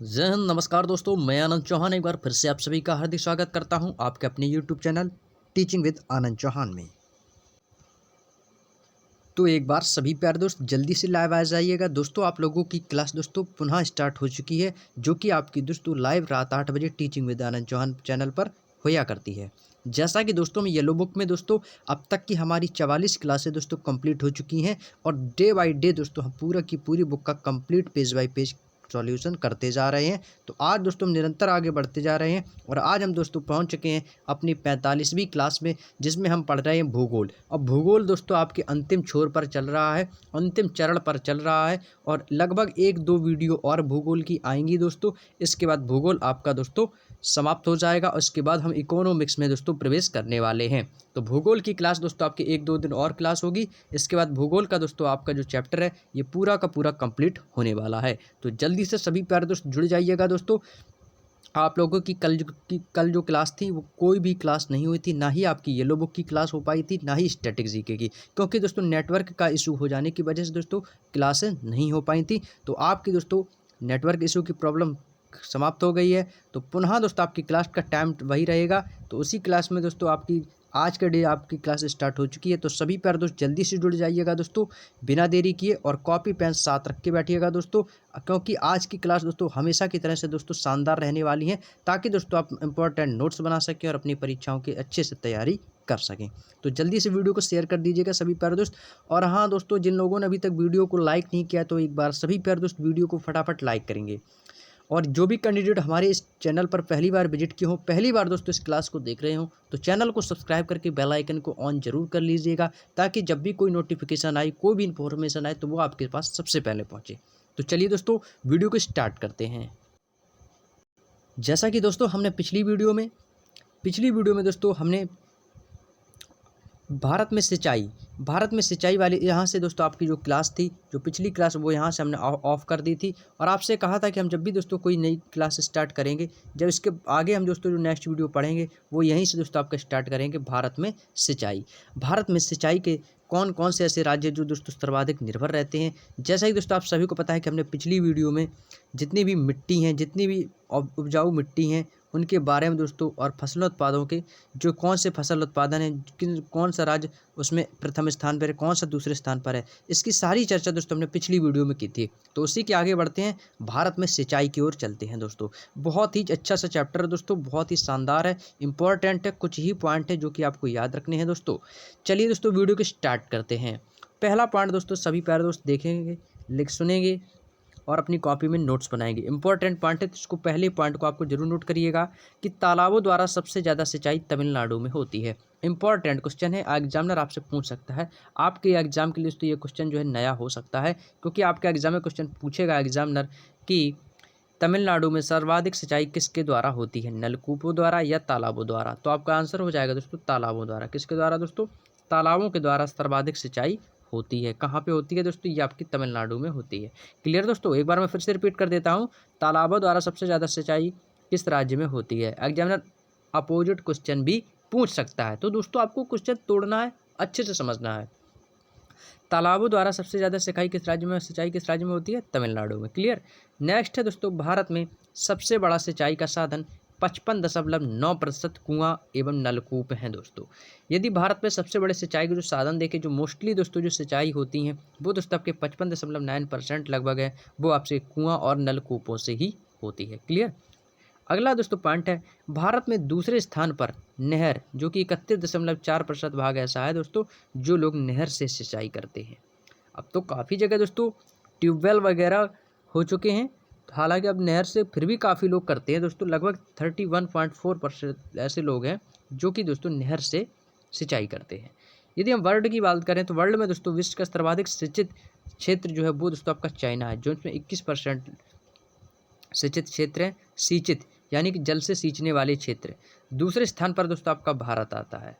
जय हिंद। नमस्कार दोस्तों, मैं आनंद चौहान एक बार फिर से आप सभी का हार्दिक स्वागत करता हूं आपके अपने YouTube channel teaching with Anand Chauhan में। तो एक बार सभी प्यारे दोस्त जल्दी से लाइव आ जाइएगा दोस्तों। आप लोगों की क्लास दोस्तों पुनः स्टार्ट हो चुकी है, जो कि आपकी दोस्तों लाइव रात 8 बजे teaching with Anand Chauhan channel पर होया करती है। जैसा कि दोस्तों मैं येलो बुक में दोस्तों अब तक की हमारी 44 क्लासें दोस्तों कंप्लीट हो चुकी हैं, और डे बाय डे दोस्तों हम पूरा की पूरी बुक का complete page bye page solution करते जा रहे हैं। तो आज दोस्तों हम निरंतर आगे बढ़ते जा रहे हैं, और आज हम दोस्तों पहुंच चुके हैं अपनी 45वीं क्लास में, जिसमें हम पढ़ रहे हैं भूगोल। और भूगोल दोस्तों आपके अंतिम छोर पर चल रहा है, अंतिम चरण पर चल रहा है, और लगभग एक दो वीडियो और भूगोल की आएंगी दोस्तों। इसके बाद भूगोल आपका दोस्तों समाप्त हो जाएगा, और उसके बाद हम इकोनॉमिक्स में दोस्तों प्रवेश करने वाले हैं। तो भूगोल की क्लास दोस्तों आपके एक दो दिन और क्लास होगी। इसके बाद भूगोल का दोस्तों आपका जो चैप्टर है ये पूरा का पूरा कंप्लीट होने वाला है। तो जल्दी से सभी प्यारे दोस्त जुड़ जाइएगा दोस्तों। आप लोगों की कल जो क्लास थी वो कोई भी क्लास नहीं हुई थी, ना ही आपकी येलो बुक की क्लास हो पाई थी, ना ही स्टैटिक जीके की, क्योंकि दोस्तों नेटवर्क का इशू हो जाने की वजह से दोस्तों क्लासें नहीं हो पाई थी। तो आपकी दोस्तों नेटवर्क इशू की प्रॉब्लम समाप्त हो गई है। तो पुनः दोस्तों आपकी क्लास का टाइम वही रहेगा। तो उसी क्लास में दोस्तों आपकी आज के डे आपकी क्लास स्टार्ट हो चुकी है। तो सभी प्यारे दोस्त जल्दी से जुड़ जाइएगा दोस्तों, बिना देरी किए, और कॉपी पेन साथ रख के बैठिएगा दोस्तों, क्योंकि आज की क्लास दोस्तों हमेशा की तरह से दोस्तों शानदार रहने वाली है, ताकि दोस्तों आप इंपॉर्टेंट नोट्स बना सकें और अपनी परीक्षाओं की अच्छे से तैयारी कर सकें। तो जल्दी से वीडियो को शेयर कर दीजिएगा सभी प्यारे दोस्त। और हाँ दोस्तों, जिन लोगों ने अभी तक वीडियो को लाइक नहीं किया तो एक बार सभी प्यारे दोस्त वीडियो को फटाफट लाइक करेंगे। और जो भी कैंडिडेट हमारे इस चैनल पर पहली बार विजिट किए हों, पहली बार दोस्तों इस क्लास को देख रहे हों, तो चैनल को सब्सक्राइब करके बेल आइकन को ऑन जरूर कर लीजिएगा, ताकि जब भी कोई नोटिफिकेशन आए, कोई भी इन्फॉर्मेशन आए, तो वो आपके पास सबसे पहले पहुंचे। तो चलिए दोस्तों वीडियो को स्टार्ट करते हैं। जैसा कि दोस्तों हमने पिछली वीडियो में दोस्तों हमने भारत में सिंचाई वाली यहाँ से दोस्तों आपकी जो क्लास थी, जो पिछली क्लास, वो यहाँ से हमने ऑफ कर दी थी, और आपसे कहा था कि हम जब भी दोस्तों कोई नई क्लास स्टार्ट करेंगे, जब इसके आगे हम दोस्तों जो नेक्स्ट वीडियो पढ़ेंगे वो यहीं से दोस्तों आपका स्टार्ट करेंगे। भारत में सिंचाई के कौन कौन से ऐसे राज्य जो दोस्तों सर्वाधिक निर्भर रहते हैं। जैसा कि दोस्तों आप सभी को पता है कि हमने पिछली वीडियो में जितनी भी मिट्टी हैं, जितनी भी उपजाऊ मिट्टी हैं, उनके बारे में दोस्तों, और फसलों उत्पादों के जो कौन से फसल उत्पादन है, कौन सा राज्य उसमें प्रथम स्थान पर है, कौन सा दूसरे स्थान पर है, इसकी सारी चर्चा दोस्तों हमने पिछली वीडियो में की थी। तो उसी के आगे बढ़ते हैं, भारत में सिंचाई की ओर चलते हैं दोस्तों। बहुत ही अच्छा सा चैप्टर है दोस्तों, बहुत ही शानदार है, इंपॉर्टेंट है, कुछ ही पॉइंट है जो कि आपको याद रखने हैं दोस्तों। चलिए दोस्तों वीडियो को स्टार्ट करते हैं। पहला पॉइंट दोस्तों सभी प्यारे दोस्त देखेंगे, सुनेंगे, और अपनी कॉपी में नोट्स बनाएंगे। इंपॉर्टेंट पॉइंट है, तो इसको पहले पॉइंट को आपको जरूर नोट करिएगा कि तालाबों द्वारा सबसे ज़्यादा सिंचाई तमिलनाडु में होती है। इंपॉर्टेंट क्वेश्चन है, एग्जामिनर आपसे पूछ सकता है। आपके एग्जाम के लिए तो ये क्वेश्चन जो है नया हो सकता है, क्योंकि आपके एग्जाम में क्वेश्चन पूछेगा एग्जामिनर कि तमिलनाडु में सर्वाधिक सिंचाई किसके द्वारा होती है, नलकूपों द्वारा या तालाबों द्वारा। तो आपका आंसर हो जाएगा दोस्तों तालाबों द्वारा। किसके द्वारा दोस्तों? तालाबों के द्वारा सर्वाधिक सिंचाई होती है। कहाँ पे होती है दोस्तों? ये आपकी तमिलनाडु में होती है। क्लियर दोस्तों? एक बार मैं फिर से रिपीट कर देता हूँ, तालाबों द्वारा सबसे ज़्यादा सिंचाई किस राज्य में होती है। एग्जामिनर अपोजिट क्वेश्चन भी पूछ सकता है, तो दोस्तों आपको क्वेश्चन तोड़ना है, अच्छे से समझना है। तालाबों द्वारा सबसे ज़्यादा सिंचाई किस राज्य में होती है? तमिलनाडु में। क्लियर? नेक्स्ट है दोस्तों, भारत में सबसे बड़ा सिंचाई का साधन 55.9% कुआं एवं नलकूप हैं दोस्तों। यदि भारत में सबसे बड़े सिंचाई के जो साधन देखें, जो मोस्टली दोस्तों जो सिंचाई होती हैं, वो दोस्तों आपके 55.9% लगभग है, वो आपसे कुआं और नलकूपों से ही होती है। क्लियर? अगला दोस्तों पॉइंट है, भारत में दूसरे स्थान पर नहर, जो कि 31.4% भाग ऐसा है दोस्तों जो लोग नहर से सिंचाई करते हैं। अब तो काफ़ी जगह दोस्तों ट्यूबवेल वगैरह हो चुके हैं, हालांकि अब नहर से फिर भी काफ़ी लोग करते हैं दोस्तों। लगभग 31.4% ऐसे लोग हैं जो कि दोस्तों नहर से सिंचाई करते हैं। यदि हम वर्ल्ड की बात करें, तो वर्ल्ड में दोस्तों विश्व का सर्वाधिक सिंचित क्षेत्र जो है वो दोस्तों आपका चाइना है, जो इसमें 21% सिंचित क्षेत्र है। सिंचित यानी कि जल से सींचने वाले क्षेत्र। दूसरे स्थान पर दोस्तों आपका भारत आता है।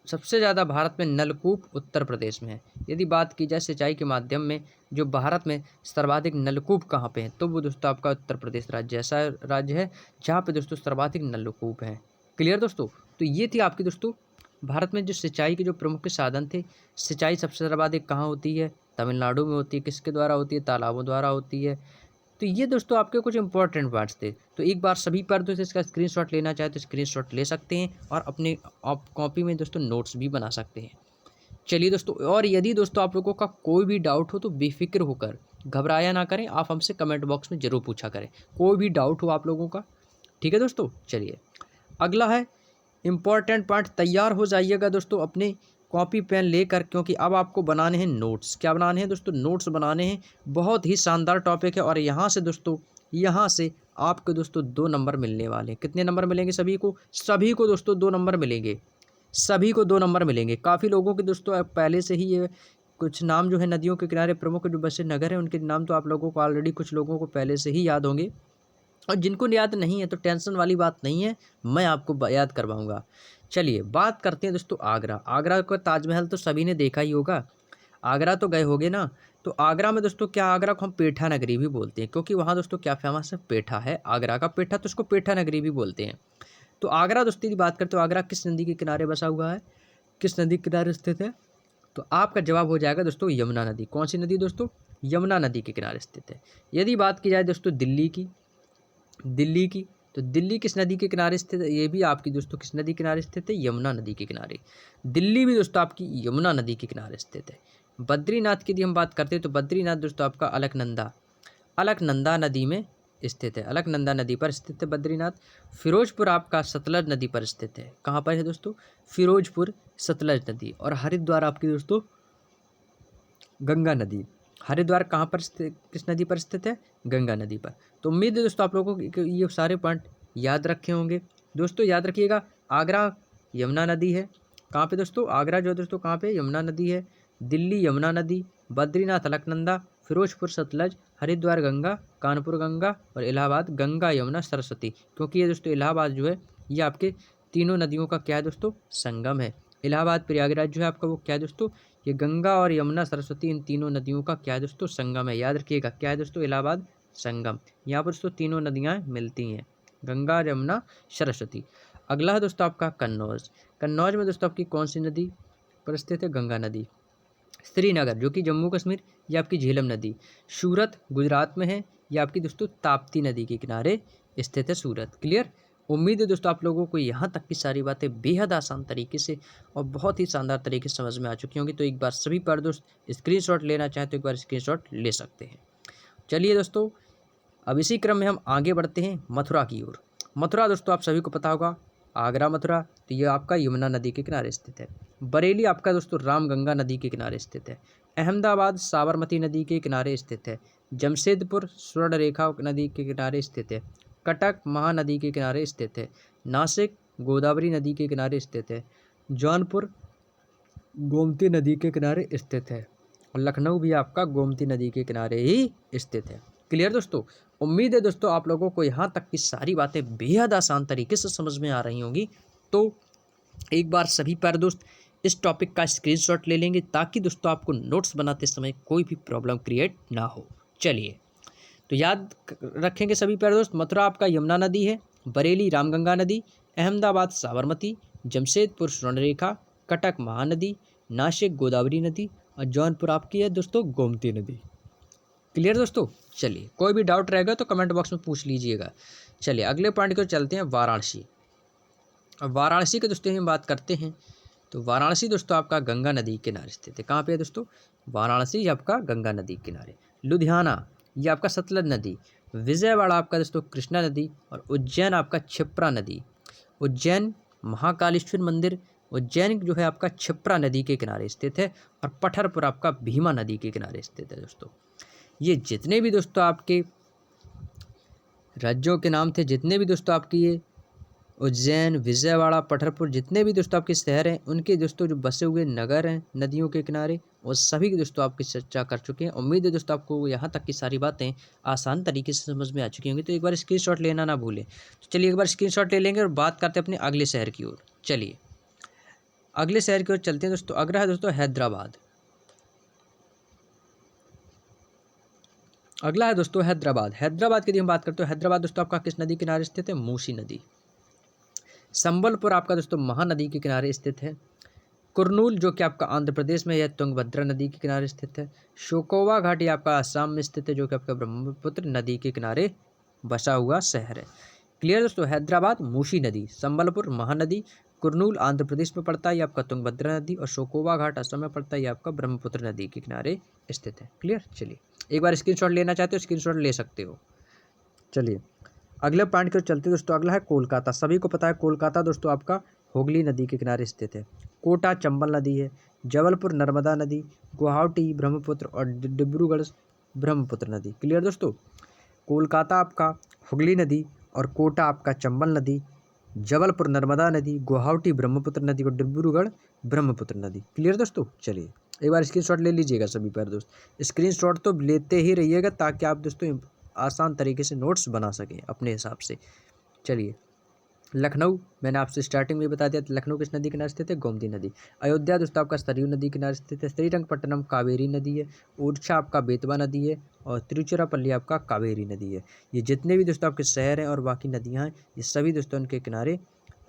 सबसे ज़्यादा भारत में नलकूप उत्तर प्रदेश में है। यदि बात की जाए सिंचाई के माध्यम में, जो भारत में सर्वाधिक नलकूप कहाँ पे हैं, तो वो दोस्तों आपका उत्तर प्रदेश राज्य ऐसा राज्य है जहाँ पे दोस्तों सर्वाधिक नलकूप हैं। क्लियर दोस्तों? तो ये थी आपकी दोस्तों भारत में जो सिंचाई के जो प्रमुख साधन थे। सिंचाई सबसे सर्वाधिक कहाँ होती है? तमिलनाडु में होती है। किसके द्वारा होती है? तालाबों द्वारा होती है। तो ये दोस्तों आपके कुछ इंपॉर्टेंट पार्ट्स थे। तो एक बार सभी पर दोस्तों इसका स्क्रीनशॉट लेना चाहे तो स्क्रीनशॉट ले सकते हैं और अपने आप कॉपी में दोस्तों नोट्स भी बना सकते हैं। चलिए दोस्तों, और यदि दोस्तों आप लोगों का कोई भी डाउट हो तो बेफिक्र होकर घबराया ना करें, आप हमसे कमेंट बॉक्स में ज़रूर पूछा करें, कोई भी डाउट हो आप लोगों का। ठीक है दोस्तों, चलिए अगला है इम्पॉर्टेंट पार्ट। तैयार हो जाइएगा दोस्तों अपने कॉपी पेन लेकर, क्योंकि अब आपको बनाने हैं नोट्स। क्या बनाने हैं दोस्तों? नोट्स बनाने हैं। बहुत ही शानदार टॉपिक है और यहाँ से दोस्तों, यहाँ से आपको दोस्तों 2 नंबर मिलने वाले हैं। कितने नंबर मिलेंगे सभी को? सभी को दोस्तों 2 नंबर मिलेंगे, सभी को 2 नंबर मिलेंगे। काफ़ी लोगों के दोस्तों अब पहले से ही ये कुछ नाम जो है नदियों के किनारे प्रमुख जो बसे नगर हैं उनके नाम तो आप लोगों को ऑलरेडी कुछ लोगों को पहले से ही याद होंगे, और जिनको याद नहीं है तो टेंशन वाली बात नहीं है, मैं आपको याद करवाऊंगा। चलिए बात करते हैं दोस्तों आगरा। आगरा का ताजमहल तो सभी ने देखा ही होगा, आगरा तो गए होगे ना। तो आगरा में दोस्तों क्या, आगरा को हम पेठा नगरी भी बोलते हैं, क्योंकि वहाँ दोस्तों क्या फेमस है? पेठा है, आगरा का पेठा, तो उसको पेठा नगरी भी बोलते हैं। तो आगरा दोस्तों की बात करते हो, आगरा किस नदी के किनारे बसा हुआ है, किस नदी के किनारे स्थित है? तो आपका जवाब हो जाएगा दोस्तों यमुना नदी। कौन सी नदी दोस्तों? यमुना नदी के किनारे स्थित है। यदि बात की जाए दोस्तों दिल्ली की, तो दिल्ली किस नदी के किनारे स्थित है? ये भी आपकी दोस्तों किस नदी के किनारे स्थित है? यमुना नदी के किनारे। दिल्ली भी दोस्तों आपकी यमुना नदी के किनारे स्थित है। बद्रीनाथ की यदि हम बात करते हैं तो बद्रीनाथ दोस्तों आपका अलकनंदा नदी में स्थित है, अलकनंदा नदी पर स्थित है बद्रीनाथ। फिरोजपुर आपका सतलज नदी पर स्थित है। कहाँ पर है दोस्तों? फिरोजपुर सतलज नदी। और हरिद्वार आपकी दोस्तों गंगा नदी। हरिद्वार कहाँ पर स्थित, किस नदी पर स्थित है? गंगा नदी पर। तो उम्मीद है दोस्तों आप लोगों को ये सारे पॉइंट याद रखे होंगे। दोस्तों याद रखिएगा, आगरा यमुना नदी है। कहाँ पे दोस्तों? आगरा जो है दोस्तों कहाँ पे? यमुना नदी है। दिल्ली यमुना नदी, बद्रीनाथ अलकनंदा, फिरोजपुर सतलज, हरिद्वार गंगा, कानपुर गंगा और इलाहाबाद गंगा यमुना सरस्वती। क्योंकि ये दोस्तों इलाहाबाद जो है ये आपके तीनों नदियों का क्या है दोस्तों? संगम है। इलाहाबाद प्रयागराज जो है आपका वो क्या है दोस्तों? ये गंगा और यमुना सरस्वती इन तीनों नदियों का क्या है दोस्तों? संगम है। याद रखिएगा क्या है दोस्तों? इलाहाबाद संगम। यहाँ पर दोस्तों तीनों नदियाँ मिलती हैं, गंगा यमुना सरस्वती। अगला है दोस्तों आपका कन्नौज। कन्नौज में दोस्तों आपकी कौन सी नदी पर स्थित है? गंगा नदी। श्रीनगर जो कि जम्मू कश्मीर, ये आपकी झेलम नदी। सूरत गुजरात में है, ये आपकी दोस्तों ताप्ती नदी के किनारे स्थित है सूरत। क्लियर? उम्मीद है दोस्तों आप लोगों को यहाँ तक की सारी बातें बेहद आसान तरीके से और बहुत ही शानदार तरीके से समझ में आ चुकी होंगी। तो एक बार सभी पर दोस्त स्क्रीनशॉट लेना चाहें तो एक बार स्क्रीनशॉट ले सकते हैं। चलिए दोस्तों, अब इसी क्रम में हम आगे बढ़ते हैं मथुरा की ओर। मथुरा दोस्तों आप सभी को पता होगा, आगरा मथुरा, तो ये आपका यमुना नदी के किनारे स्थित है। बरेली आपका दोस्तों रामगंगा नदी के किनारे स्थित है। अहमदाबाद साबरमती नदी के किनारे स्थित है। जमशेदपुर स्वर्णरेखा नदी के किनारे स्थित है। कटक महानदी के किनारे स्थित है। नासिक गोदावरी नदी के किनारे स्थित है। जौनपुर गोमती नदी के किनारे स्थित है। और लखनऊ भी आपका गोमती नदी के किनारे ही स्थित है। क्लियर दोस्तों? उम्मीद है दोस्तों आप लोगों को यहाँ तक की सारी बातें बेहद आसान तरीके से समझ में आ रही होंगी। तो एक बार सभी प्यारे दोस्त इस टॉपिक का स्क्रीनशॉट ले लेंगे, ताकि दोस्तों आपको नोट्स बनाते समय कोई भी प्रॉब्लम क्रिएट ना हो। चलिए, तो याद रखेंगे सभी प्यारे दोस्त, मथुरा आपका यमुना नदी है, बरेली रामगंगा नदी, अहमदाबाद साबरमती, जमशेदपुर स्वर्णरेखा, कटक महानदी, नासिक गोदावरी नदी और जौनपुर आपकी है दोस्तों गोमती नदी। क्लियर दोस्तों? चलिए, कोई भी डाउट रहेगा तो कमेंट बॉक्स में पूछ लीजिएगा। चलिए अगले पॉइंट को चलते हैं, वाराणसी। अब वाराणसी के दोस्तों हम बात करते हैं, तो वाराणसी दोस्तों आपका गंगा नदी के किनारे स्थित है। कहाँ पे है दोस्तों? वाराणसी आपका गंगा नदी के किनारे। लुधियाना ये आपका सतलज नदी। विजयवाड़ा आपका दोस्तों कृष्णा नदी। और उज्जैन आपका क्षिप्रा नदी। उज्जैन महाकालेश्वर मंदिर, उज्जैन जो है आपका क्षिप्रा नदी के किनारे स्थित है। और पठरपुर आपका भीमा नदी के किनारे स्थित है दोस्तों। ये जितने भी दोस्तों आपके राज्यों के नाम थे, जितने भी दोस्तों आपकी ये उज्जैन, विजयवाड़ा, पठरपुर, जितने भी दोस्तों आपके शहर हैं, उनके दोस्तों जो बसे हुए नगर हैं नदियों के किनारे, वो सभी के दोस्तों आपकी चर्चा कर चुके हैं। उम्मीद है दोस्तों आपको यहाँ तक की सारी बातें आसान तरीके से समझ में आ चुकी होंगी। तो एक बार स्क्रीनशॉट लेना ना भूलें। तो चलिए एक बार स्क्रीनशॉट ले लेंगे और बात करते हैं अपने अगले शहर की ओर। चलिए अगले शहर की ओर चलते हैं दोस्तों। अगला है दोस्तों हैदराबाद। अगला है दोस्तों हैदराबाद। हैदराबाद की यदि हम बात करते हैं, हैदराबाद दोस्तों आपका किस नदी किनारे स्थित है? मूसी नदी। संबलपुर आपका दोस्तों महानदी के किनारे स्थित है। कुरनूल जो कि आपका आंध्र प्रदेश में, यह तुंगभद्रा नदी के किनारे स्थित है। शोकोवा घाटी आपका असम में स्थित है, जो कि आपका ब्रह्मपुत्र नदी के किनारे बसा हुआ शहर है। क्लियर दोस्तों। हैदराबाद मूसी नदी, संबलपुर महानदी, कुरनूल आंध्र प्रदेश में पड़ता है, ये आपका तुंगभद्रा नदी, और शोकोवा घाट असम में पड़ता है, ये आपका ब्रह्मपुत्र नदी के किनारे स्थित है। क्लियर। चलिए एक बार स्क्रीनशॉट लेना चाहते हो स्क्रीनशॉट ले सकते हो। चलिए अगले पॉइंट की ओर चलते दोस्तों। अगला है कोलकाता। सभी को पता है कोलकाता दोस्तों आपका हुगली नदी के किनारे स्थित है। कोटा चंबल नदी है। जबलपुर नर्मदा नदी, गुवाहाटी ब्रह्मपुत्र और डिब्रूगढ़ ब्रह्मपुत्र नदी। क्लियर दोस्तों। कोलकाता आपका हुगली नदी और कोटा आपका चंबल नदी, जबलपुर नर्मदा नदी, गुवाहाटी ब्रह्मपुत्र नदी और डिब्रूगढ़ ब्रह्मपुत्र नदी। क्लियर दोस्तों। चलिए एक बार स्क्रीनशॉट ले लीजिएगा सभी प्यारे दोस्त। स्क्रीनशॉट तो लेते ही रहिएगा ताकि आप दोस्तों आसान तरीके से नोट्स बना सकें अपने हिसाब से। चलिए लखनऊ, मैंने आपसे स्टार्टिंग में बता दिया था लखनऊ किस नदी किनारे स्थित है, गोमती नदी। अयोध्या दोस्तों आपका सरयू नदी किनारे स्थित है। श्रीरंगपट्टनम कावेरी नदी है। ओरछा आपका बेतवा नदी है और तिरुचिरापल्ली आपका कावेरी नदी है। ये जितने भी दोस्तों आपके शहर हैं और बाकी नदियाँ हैं, ये सभी दोस्तों उनके किनारे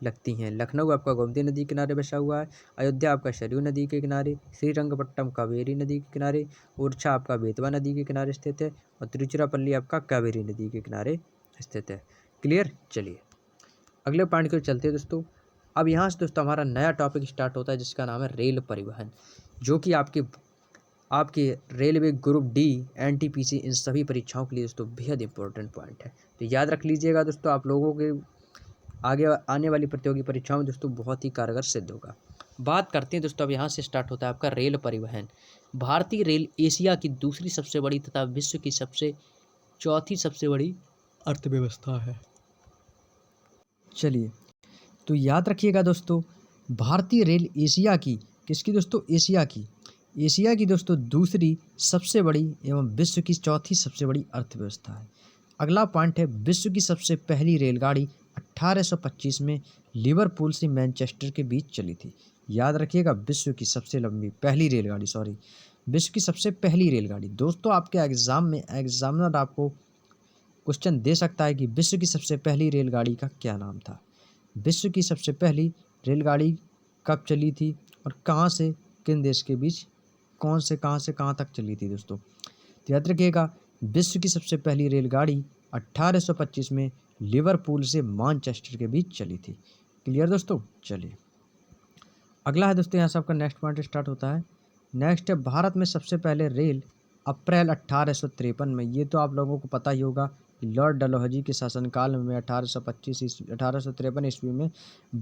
लगती हैं। लखनऊ आपका गोमती नदी के किनारे बसा हुआ है। अयोध्या आपका सरयू नदी के किनारे, श्रीरंगपट्टनम कावेरी नदी के किनारे, ओरछा आपका बेतवा नदी के किनारे स्थित है और तिरुचिरापल्ली आपका कावेरी नदी के किनारे स्थित है। क्लियर। चलिए अगले पॉइंट की ओर चलते हैं दोस्तों। अब यहाँ से दोस्तों हमारा नया टॉपिक स्टार्ट होता है जिसका नाम है रेल परिवहन, जो कि आपके रेलवे ग्रुप डी, एनटीपीसी, इन सभी परीक्षाओं के लिए दोस्तों बेहद इंपॉर्टेंट पॉइंट है। तो याद रख लीजिएगा दोस्तों, आप लोगों के आगे आने वाली प्रतियोगी परीक्षाओं में दोस्तों बहुत ही कारगर सिद्ध होगा। बात करते हैं दोस्तों, अब यहाँ से स्टार्ट होता है आपका रेल परिवहन। भारतीय रेल एशिया की दूसरी सबसे बड़ी तथा विश्व की चौथी सबसे बड़ी अर्थव्यवस्था है। चलिए तो याद रखिएगा दोस्तों, भारतीय रेल एशिया की, किसकी दोस्तों, एशिया की दोस्तों दूसरी सबसे बड़ी एवं विश्व की चौथी सबसे बड़ी अर्थव्यवस्था है। अगला पॉइंट है, विश्व की सबसे पहली रेलगाड़ी 1825 में लिवरपूल से मैनचेस्टर के बीच चली थी। याद रखिएगा, विश्व की सबसे पहली रेलगाड़ी। दोस्तों आपके एग्जाम में एग्जामिनर आपको क्वेश्चन दे सकता है कि विश्व की सबसे पहली रेलगाड़ी का क्या नाम था। विश्व की सबसे पहली रेलगाड़ी कब चली थी और कहाँ से किन देश के बीच, कौन से कहाँ से कहाँ तक चली थी दोस्तों। तो याद रखिएगा, विश्व की सबसे पहली रेलगाड़ी 1825 में लिवरपूल से मैनचेस्टर के बीच चली थी। क्लियर दोस्तों। चलिए अगला है दोस्तों, यहाँ से आपका नेक्स्ट पॉइंट स्टार्ट होता है। नेक्स्ट है, भारत में सबसे पहले रेल अप्रैल 1853 में, ये तो आप लोगों को पता ही होगा, लॉर्ड डलहौजी के शासनकाल में 1853 ईस्वी में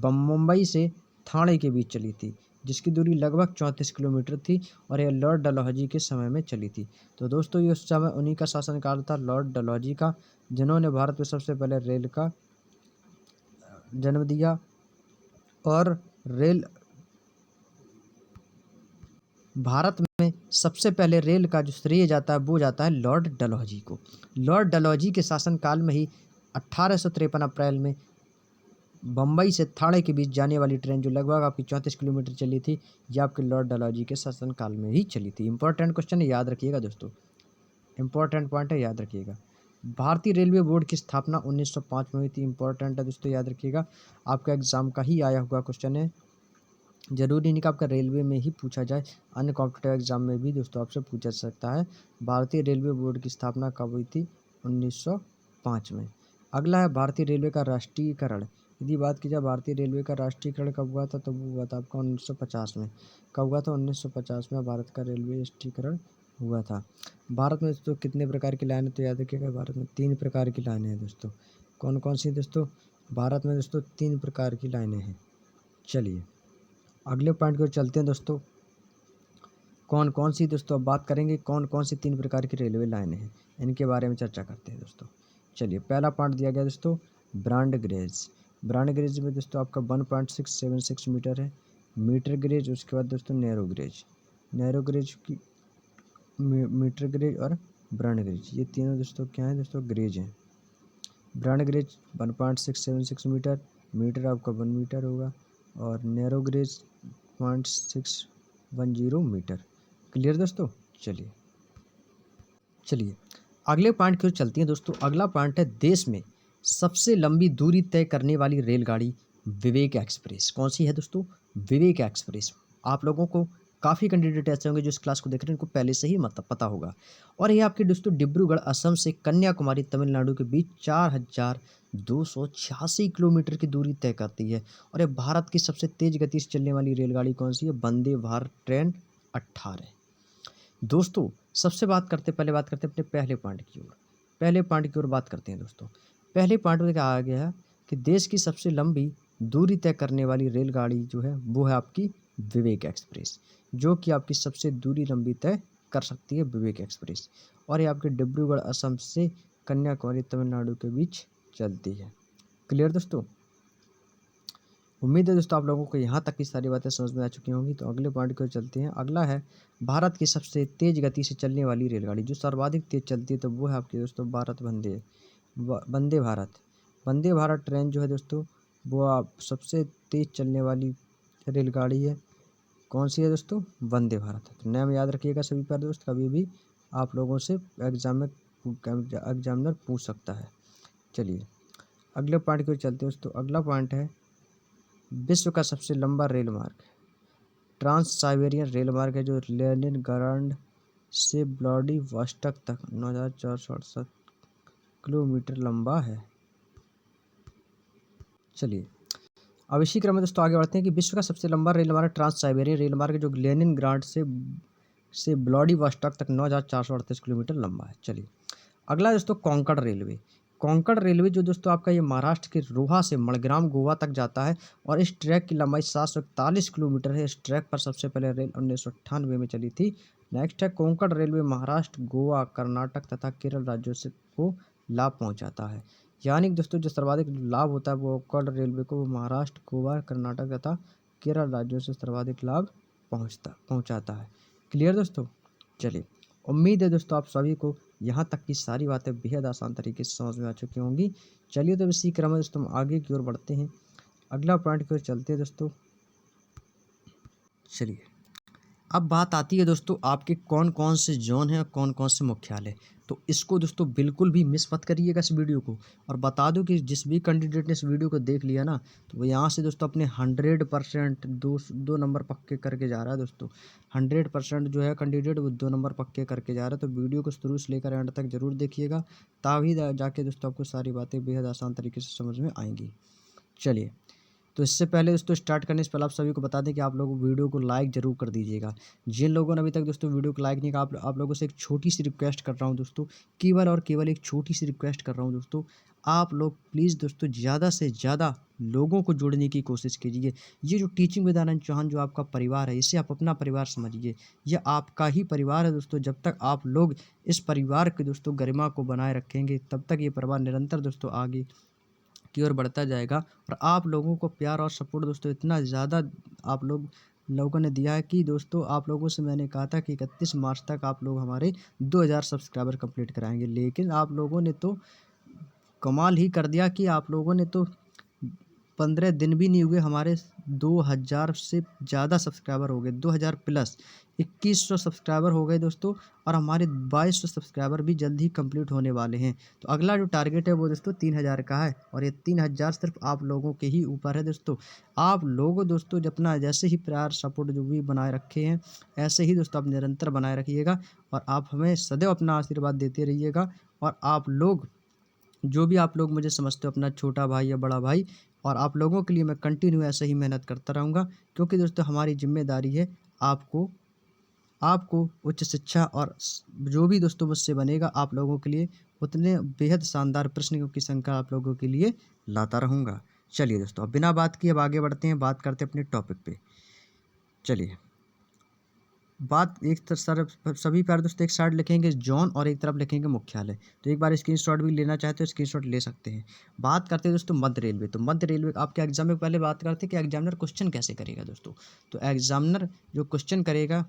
मुंबई से ठाणे के बीच चली थी, जिसकी दूरी लगभग 34 किलोमीटर थी और यह लॉर्ड डलहौजी के समय में चली थी। तो दोस्तों ये उस समय उन्हीं का शासनकाल था, लॉर्ड डलहौजी का, जिन्होंने भारत में सबसे पहले रेल का जन्म दिया। और भारत में सबसे पहले रेल का जो श्रेय जाता है वो जाता है लॉर्ड डलहौजी को। लॉर्ड डलहौजी के शासनकाल में ही 1853 अप्रैल में बम्बई से ठाणे के बीच जाने वाली ट्रेन, जो लगभग आपकी 34 किलोमीटर चली थी, ये आपके लॉर्ड डलहौजी के शासनकाल में ही चली थी। इंपॉर्टेंट क्वेश्चन है, याद रखिएगा दोस्तों, इंपॉर्टेंट पॉइंट है, याद रखिएगा। भारतीय रेलवे बोर्ड की स्थापना 1905 में हुई थी। इंपॉर्टेंट है दोस्तों, याद रखिएगा, आपका एग्जाम का ही आया हुआ क्वेश्चन है, जरूरी नहीं कि आपका रेलवे में ही पूछा जाए, अन्य कॉम्पिटिटिव एग्जाम में भी दोस्तों आपसे पूछा जा सकता है। भारतीय रेलवे बोर्ड की स्थापना कब हुई थी? 1905 में। अगला है भारतीय रेलवे का राष्ट्रीयकरण। यदि बात की जाए भारतीय रेलवे का राष्ट्रीयकरण कब हुआ था, तो वो हुआ था आपका 1950 में। कब हुआ था? 1950 में भारत का रेलवे राष्ट्रीयकरण हुआ था। भारत में दोस्तों कितने प्रकार की लाइनें, तो याद रखिएगा भारत में 3 प्रकार की लाइनें हैं दोस्तों। कौन कौन सी दोस्तों? भारत में दोस्तों 3 प्रकार की लाइनें हैं। चलिए अगले पॉइंट की ओर चलते हैं दोस्तों। कौन कौन सी दोस्तों, अब बात करेंगे कौन कौन सी 3 प्रकार की रेलवे लाइनें हैं, इनके बारे में चर्चा करते हैं दोस्तों। चलिए पहला पॉइंट दिया गया दोस्तों ब्रॉड गेज। ब्रॉड गेज में दोस्तों आपका 1.676 मीटर है। मीटर गेज, उसके बाद दोस्तों नैरो गेज। नैरो गेज की मीटर गेज और ब्रॉड गेज, ये तीनों दोस्तों क्या हैं दोस्तों? गेज हैं। ब्रॉड गेज 1.676 मीटर, मीटर आपका 1 मीटर होगा, और नैरो गेज 0.610 मीटर। क्लियर दोस्तों। चलिए अगले पॉइंट की ओर चलती हैं दोस्तों। अगला पॉइंट है, देश में सबसे लंबी दूरी तय करने वाली रेलगाड़ी विवेक एक्सप्रेस। कौन सी है दोस्तों? विवेक एक्सप्रेस। आप लोगों को काफ़ी कैंडिडेट ऐसे होंगे जो इस क्लास को देख रहे हैं, इनको पहले से ही मतलब पता होगा। और ये आपके दोस्तों डिब्रूगढ़ असम से कन्याकुमारी तमिलनाडु के बीच 4,286 किलोमीटर की दूरी तय करती है। और ये भारत की सबसे तेज़ गति से चलने वाली रेलगाड़ी कौन सी है? वंदे भारत ट्रेन 18। दोस्तों सबसे पहले बात करते हैं अपने पहले पॉइंट की ओर। पहले पॉइंट की ओर बात करते हैं दोस्तों। पहले पॉइंट में कहा गया है कि देश की सबसे लंबी दूरी तय करने वाली रेलगाड़ी जो है वो है आपकी विवेक एक्सप्रेस, जो कि आपकी सबसे दूरी लंबी तय कर सकती है विवेक एक्सप्रेस। और ये आपके डिब्रूगढ़ असम से कन्याकुमारी तमिलनाडु के बीच चलती है। क्लियर दोस्तों? उम्मीद है दोस्तों आप लोगों को यहाँ तक की सारी बातें समझ में आ चुकी होंगी। तो अगले पॉइंट की ओर चलते हैं। अगला है भारत की सबसे तेज़ गति से चलने वाली रेलगाड़ी, जो सर्वाधिक तेज़ चलती है तो वो है आपकी दोस्तों वंदे भारत। वंदे भारत ट्रेन जो है दोस्तों वो आप सबसे तेज़ चलने वाली रेलगाड़ी है। कौन सी है दोस्तों? वंदे भारत। तो नाम याद रखिएगा सभी प्यारे दोस्त, कभी भी आप लोगों से एग्जामिनर पूछ सकता है। चलिए अगले पॉइंट की ओर चलते हैं दोस्तों। अगला पॉइंट है विश्व का सबसे लंबा रेल मार्ग, ट्रांस साइबेरियन रेल मार्ग है, जो लेनिनग्राड से व्लादिवोस्टोक तक 9,468 किलोमीटर लंबा है। चलिए अब इसी क्रम में दोस्तों आगे बढ़ते हैं कि विश्व का सबसे लंबा रेल मार्ग ट्रांस साइबेरियन रेल मार्ग, जो लेनिनग्राड से व्लादिवोस्टोक तक 9,438 किलोमीटर लंबा है। चलिए अगला दोस्तों कोंकण रेलवे। कोंकण रेलवे जो दोस्तों आपका ये महाराष्ट्र के रोहा से मणग्राम गोवा तक जाता है और इस ट्रैक की लंबाई 741 किलोमीटर है। इस ट्रैक पर सबसे पहले रेल 1998 में चली थी। नेक्स्ट है कोंकण रेलवे महाराष्ट्र, गोवा, कर्नाटक तथा केरल राज्यों से को लाभ पहुंचाता है। यानी कि दोस्तों जो सर्वाधिक लाभ होता है वो कोंकण रेलवे को महाराष्ट्र, गोवा, कर्नाटक तथा केरल राज्यों से सर्वाधिक लाभ पहुंचाता है। क्लियर दोस्तों? चलिए उम्मीद है दोस्तों आप सभी को यहाँ तक की सारी बातें बेहद आसान तरीके से समझ में आ चुकी होंगी। चलिए तो इसी क्रम में दोस्तों हम आगे की ओर बढ़ते हैं। अगला पॉइंट की ओर चलते हैं दोस्तों। चलिए अब बात आती है दोस्तों आपके कौन कौन से जोन हैं और कौन कौन से मुख्यालय। तो इसको दोस्तों बिल्कुल भी मिस मत करिएगा इस वीडियो को। और बता दूं कि जिस भी कैंडिडेट ने इस वीडियो को देख लिया ना तो वो यहाँ से दोस्तों अपने 100% दो नंबर पक्के करके जा रहा है दोस्तों। 100% जो है कैंडिडेट वो 2 नंबर पक्के करके जा रहा है। तो वीडियो को शुरू से लेकर एंड तक जरूर देखिएगा, तभी जाके दोस्तों आपको सारी बातें बेहद आसान तरीके से समझ में आएंगी। चलिए तो इससे पहले दोस्तों स्टार्ट करने से पहले आप सभी को बता दें कि आप लोग वीडियो को लाइक जरूर कर दीजिएगा। जिन लोगों ने अभी तक दोस्तों वीडियो को लाइक नहीं किया, आप लोगों से एक छोटी सी रिक्वेस्ट कर रहा हूं दोस्तों, केवल और केवल एक छोटी सी रिक्वेस्ट कर रहा हूं दोस्तों। आप लोग प्लीज़ दोस्तों ज़्यादा से ज़्यादा लोगों को जोड़ने की कोशिश कीजिए। ये जो टीचिंग विद आनंद चौहान जो आपका परिवार है, इसे आप अपना परिवार समझिए। यह आपका ही परिवार है दोस्तों। जब तक आप लोग इस परिवार के दोस्तों गरिमा को बनाए रखेंगे तब तक ये परिवार निरंतर दोस्तों आगे की ओर बढ़ता जाएगा। और आप लोगों को प्यार और सपोर्ट दोस्तों इतना ज़्यादा आप लोगों ने दिया है कि दोस्तों आप लोगों से मैंने कहा था कि 31 मार्च तक आप लोग हमारे 2000 सब्सक्राइबर कंप्लीट कराएंगे, लेकिन आप लोगों ने तो कमाल ही कर दिया कि आप लोगों ने तो 15 दिन भी नहीं हुए हमारे 2000 से ज़्यादा सब्सक्राइबर हो गए, 2000 प्लस 2100 सब्सक्राइबर हो गए दोस्तों। और हमारे 2200 सब्सक्राइबर भी जल्द ही कंप्लीट होने वाले हैं। तो अगला जो टारगेट है वो दोस्तों 3000 का है और ये 3000 सिर्फ आप लोगों के ही ऊपर है दोस्तों। आप लोग दोस्तों जब अपना जैसे ही प्यार सपोर्ट जो भी बनाए रखे हैं ऐसे ही दोस्तों आप निरंतर बनाए रखिएगा और आप हमें सदैव अपना आशीर्वाद देते रहिएगा। और आप लोग जो भी आप लोग मुझे समझते हो अपना छोटा भाई या बड़ा भाई, और आप लोगों के लिए मैं कंटिन्यू ऐसे ही मेहनत करता रहूँगा, क्योंकि दोस्तों हमारी जिम्मेदारी है आपको आपको उच्च शिक्षा और जो भी दोस्तों मुझसे बनेगा आप लोगों के लिए उतने बेहद शानदार प्रश्नों की संख्या आप लोगों के लिए लाता रहूँगा। चलिए दोस्तों अब बिना बात किए अब आगे बढ़ते हैं, बात करते हैं अपने टॉपिक पे। चलिए बात एक सभी प्यारे दोस्तों एक साइड लिखेंगे जॉन और एक तरफ लिखेंगे मुख्यालय। तो एक बार स्क्रीनशॉट भी लेना चाहते हो स्क्रीनशॉट ले सकते हैं। बात करते हैं दोस्तों मध्य रेलवे। तो मध्य रेलवे आपके एग्जाम में पहले बात करते हैं कि एग्जामिनर क्वेश्चन कैसे करेगा दोस्तों। तो एग्जामिनर जो क्वेश्चन करेगा,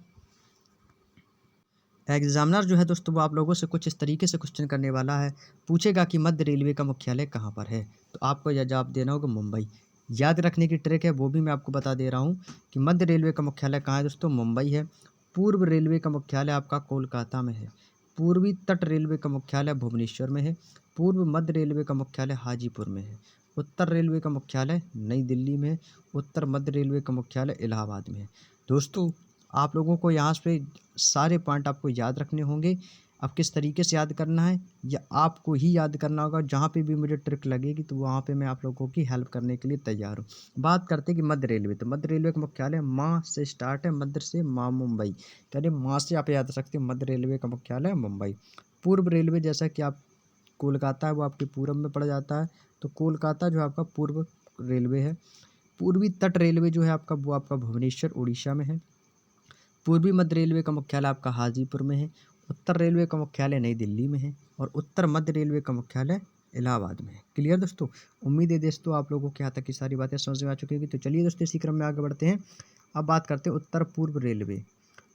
एग्जामिनर जो है दोस्तों वो आप लोगों से कुछ इस तरीके से क्वेश्चन करने वाला है। पूछेगा कि मध्य रेलवे का मुख्यालय कहाँ पर है। तो आपको यह जवाब देना होगा मुंबई। याद रखने की ट्रिक है वो भी मैं आपको बता दे रहा हूँ कि मध्य रेलवे का मुख्यालय कहाँ है दोस्तों, मुंबई है। पूर्व रेलवे का मुख्यालय आपका कोलकाता में है। पूर्वी तट रेलवे का मुख्यालय भुवनेश्वर में है। पूर्व मध्य रेलवे का मुख्यालय हाजीपुर में है। उत्तर रेलवे का मुख्यालय नई दिल्ली में है। उत्तर मध्य रेलवे का मुख्यालय इलाहाबाद में है। दोस्तों आप लोगों को यहाँ पे सारे पॉइंट आपको याद रखने होंगे। अब किस तरीके से याद करना है या आपको ही याद करना होगा। जहाँ पे भी मुझे ट्रिक लगेगी तो वहाँ पे मैं आप लोगों की हेल्प करने के लिए तैयार हूँ। बात करते हैं कि मध्य रेलवे, तो मध्य रेलवे का मुख्यालय माँ से स्टार्ट है, मध्य से माँ मुंबई, यानी माँ से आप याद रख सकते हैं। मध्य रेलवे का मुख्यालय मुंबई। पूर्व रेलवे जैसा कि आप कोलकाता है वो आपके पूर्व में पड़ जाता है, तो कोलकाता जो है आपका पूर्व रेलवे है। पूर्वी तट रेलवे जो है आपका वो आपका भुवनेश्वर उड़ीसा में है। पूर्वी मध्य रेलवे का मुख्यालय आपका हाजीपुर में है। उत्तर रेलवे का मुख्यालय नई दिल्ली में है और उत्तर मध्य रेलवे का मुख्यालय इलाहाबाद में है। क्लियर दोस्तों, उम्मीद है दोस्तों आप लोगों के यहाँ तक की सारी बातें समझ में आ चुकी होगी। तो चलिए दोस्तों इसी क्रम में आगे बढ़ते हैं। अब बात करते हैं उत्तर पूर्व रेलवे।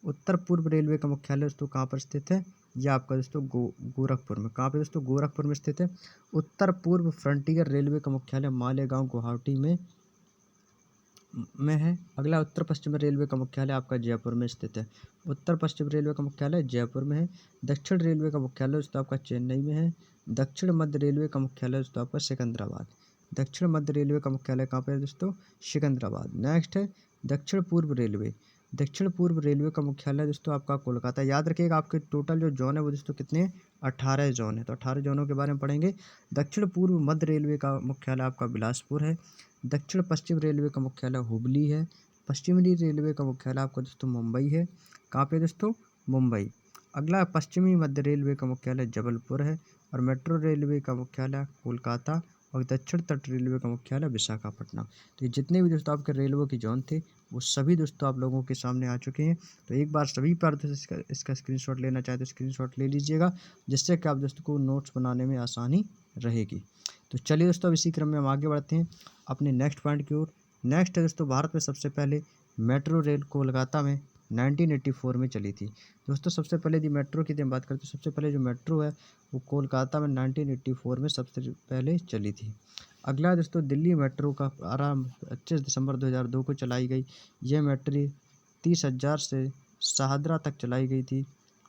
उत्तर पूर्व रेलवे का मुख्यालय दोस्तों कहाँ पर स्थित है? यह आपका दोस्तों गोरखपुर में। कहाँ पे दोस्तों? गोरखपुर में स्थित है। उत्तर पूर्व फ्रंटियर रेलवे का मुख्यालय मालेगांव गुवाहाटी में है। अगला उत्तर पश्चिम रेलवे का मुख्यालय आपका जयपुर में स्थित है। उत्तर पश्चिम रेलवे का मुख्यालय जयपुर में है। दक्षिण रेलवे का मुख्यालय दोस्तों आपका चेन्नई में है। दक्षिण मध्य रेलवे का मुख्यालय दोस्तों आपका सिकंदराबाद। दक्षिण मध्य रेलवे का मुख्यालय कहाँ पर है दोस्तों? सिकंदराबाद। नेक्स्ट है दक्षिण पूर्व रेलवे। दक्षिण पूर्व रेलवे का मुख्यालय दोस्तों आपका कोलकाता। याद रखिएगा आपके टोटल जो जोन है वो दोस्तों कितने हैं? 18 जोन है, तो 18 जोनों के बारे में पढ़ेंगे। दक्षिण पूर्व मध्य रेलवे का मुख्यालय आपका बिलासपुर है। दक्षिण पश्चिम रेलवे का मुख्यालय हुबली है। पश्चिमी रेलवे का मुख्यालय आपका दोस्तों मुंबई है। कहाँ पे दोस्तों? मुंबई। अगला पश्चिमी मध्य रेलवे का मुख्यालय जबलपुर है और मेट्रो रेलवे का मुख्यालय कोलकाता और दक्षिण तट रेलवे का मुख्यालय विशाखापट्टनम। तो ये जितने भी दोस्तों आपके रेलवे के जोन थे वो सभी दोस्तों आप लोगों के सामने आ चुके हैं। तो एक बार सभी पर दोस्तों इसका स्क्रीनशॉट लेना चाहे तो स्क्रीनशॉट ले लीजिएगा, जिससे कि आप दोस्तों को नोट्स बनाने में आसानी रहेगी। तो चलिए दोस्तों अब इसी क्रम में हम आगे बढ़ते हैं अपने नेक्स्ट पॉइंट की ओर। नेक्स्ट है दोस्तों भारत में सबसे पहले मेट्रो रेल कोलकाता में 1984 में चली थी। दोस्तों सबसे पहले यदि मेट्रो की बात करते हैं, सबसे पहले जो मेट्रो है वो कोलकाता में 1984 में सबसे पहले चली थी। अगला दोस्तों दिल्ली मेट्रो का आरंभ 25 दिसंबर 2002 को चलाई गई। यह मेट्रो 30,000 से शाहदरा तक चलाई गई थी।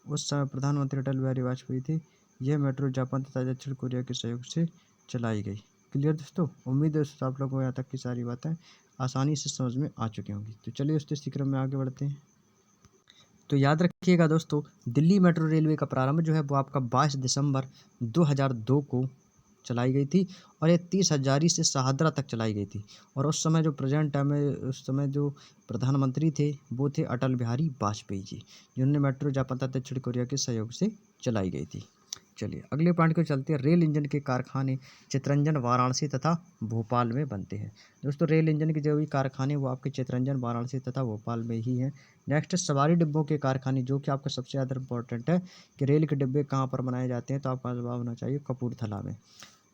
उस समय प्रधानमंत्री अटल बिहारी वाजपेयी थे। यह मेट्रो जापान तथा दक्षिण कोरिया के सहयोग से चलाई गई। क्लियर दोस्तों, उम्मीद है दोस्तों आप लोगों को यहाँ तक की सारी बातें आसानी से समझ में आ चुकी होंगी। तो चलिए दोस्तों इसी क्रम में आगे बढ़ते हैं। तो याद रखिएगा दोस्तों, दिल्ली मेट्रो रेलवे का प्रारंभ जो है वो आपका 22 दिसंबर 2002 को चलाई गई थी और ये 30,000 से शाहदरा तक चलाई गई थी। और उस समय जो प्रेजेंट टाइम में उस समय जो प्रधानमंत्री थे वो थे अटल बिहारी वाजपेयी जी, जिन्होंने मेट्रो जापान तथा दक्षिण कोरिया के सहयोग से चलाई गई थी। चलिए अगले पॉइंट को चलते हैं। रेल इंजन के कारखाने चितरंजन वाराणसी तथा भोपाल में बनते हैं। दोस्तों रेल इंजन के जो भी कारखाने वो आपके चितरंजन वाराणसी तथा भोपाल में ही हैं। नेक्स्ट सवारी डिब्बों के कारखाने, जो कि आपका सबसे ज़्यादा इंपॉर्टेंट है कि रेल के डिब्बे कहाँ पर बनाए जाते हैं, तो आपका जवाब होना चाहिए कपूरथला में।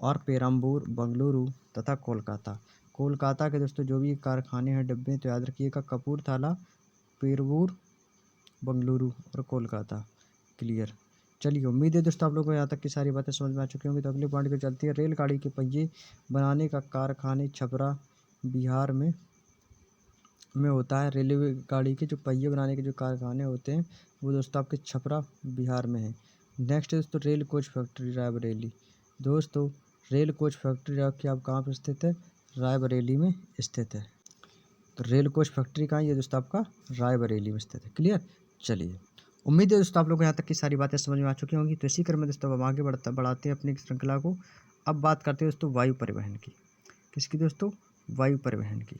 और पेरम्बूर, बंगलुरु तथा कोलकाता। कोलकाता के दोस्तों जो भी कारखाने हैं डिब्बे, तो याद रखिएगा कपूरथला, पेरम्बूर, बंगलुरु और कोलकाता। क्लियर। चलिए उम्मीद है दोस्तों आप लोगों को यहाँ तक की सारी बातें समझ में आ चुकी होंगी। तो अगले पॉइंट पे चलती है। रेलगाड़ी के पहिए बनाने का कारखाने छपरा बिहार में होता है। रेलवे गाड़ी के जो पहिए बनाने के जो कारखाने होते हैं वो दोस्तों आपके छपरा बिहार में है। नेक्स्ट दोस्तों रेल कोच फैक्ट्री रायबरेली। दोस्तों रेल कोच फैक्ट्री आपकी आप कहाँ पर स्थित है? रायबरेली में स्थित है। तो रेल कोच फैक्ट्री कहाँ है? ये दोस्तों आपका रायबरेली में स्थित है। क्लियर। चलिए उम्मीद है दोस्तों आप लोगों को यहाँ तक की सारी बातें समझ में आ चुकी होंगी। तो इसी क्रम में दोस्तों हम आगे बढ़ाते हैं अपनी श्रृंखला को। अब बात करते हैं दोस्तों वायु परिवहन की। किसकी दोस्तों? वायु परिवहन की।